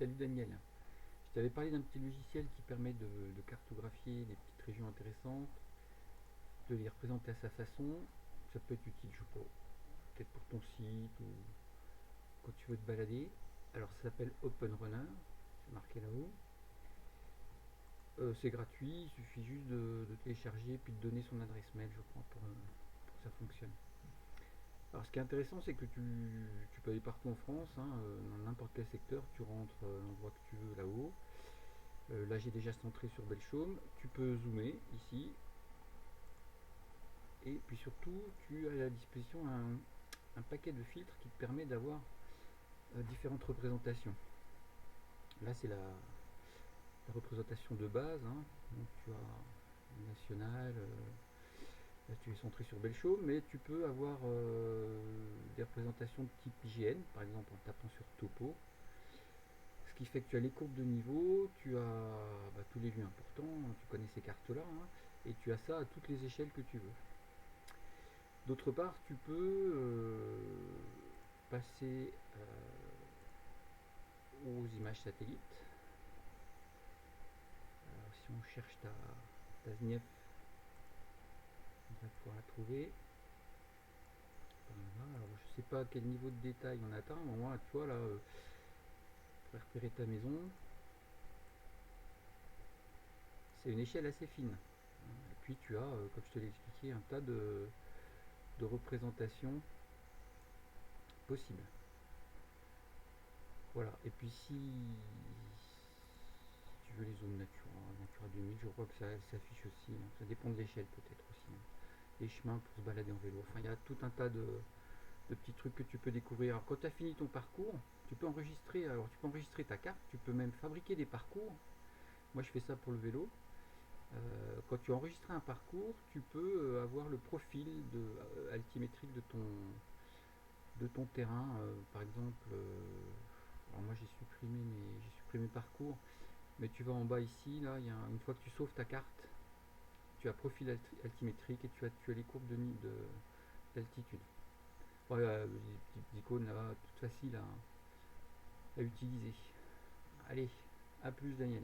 Salut Daniel. Je t'avais parlé d'un petit logiciel qui permet de cartographier des petites régions intéressantes, de les représenter à sa façon. Ça peut être utile, je sais pas, peut-être pour ton site ou quand tu veux te balader. Alors ça s'appelle OpenRunner, c'est marqué là-haut. C'est gratuit, il suffit juste de télécharger puis de donner son adresse mail, je crois, pour que ça fonctionne. Alors ce qui est intéressant, c'est que tu peux aller partout en France, hein, dans n'importe quel secteur, tu rentres l'endroit que tu veux là-haut. Là j'ai déjà centré sur Belchaume. Tu peux zoomer ici. Et puis surtout, tu as à la disposition un paquet de filtres qui te permet d'avoir différentes représentations. Là c'est la représentation de base, hein. Donc tu as national, là tu es centré sur Belchaume, mais tu peux avoir des représentations de type IGN, par exemple en tapant sur topo. Ce qui fait que tu as les courbes de niveau, tu as tous les lieux importants, tu connais ces cartes-là, hein, et tu as ça à toutes les échelles que tu veux. D'autre part, tu peux passer aux images satellites. Alors, si on cherche ta ZNIEF, on va pouvoir la trouver. Voilà. Alors, je ne sais pas à quel niveau de détail on atteint, mais moi, tu vois, là, pour repérer ta maison, c'est une échelle assez fine. Et puis, tu as, comme je te l'ai expliqué, un tas de représentations possibles. Voilà. Et puis, si tu veux les zones Natura 2000, je crois que ça s'affiche aussi, hein. Ça dépend de l'échelle peut-être aussi, hein. Les chemins pour se balader en vélo. Enfin, il y a tout un tas de petits trucs que tu peux découvrir. Alors, quand tu as fini ton parcours, tu peux enregistrer. Alors, tu peux enregistrer ta carte. Tu peux même fabriquer des parcours. Moi, je fais ça pour le vélo. Quand tu enregistres un parcours, tu peux avoir le profil altimétrique de ton terrain. Par exemple, alors moi j'ai supprimé parcours. Mais tu vas en bas ici, là, une fois que tu sauves ta carte, tu as profil altimétrique et tu as les courbes d'altitude. Voilà, des petites icônes là, toutes faciles à utiliser. Allez, à plus Daniel.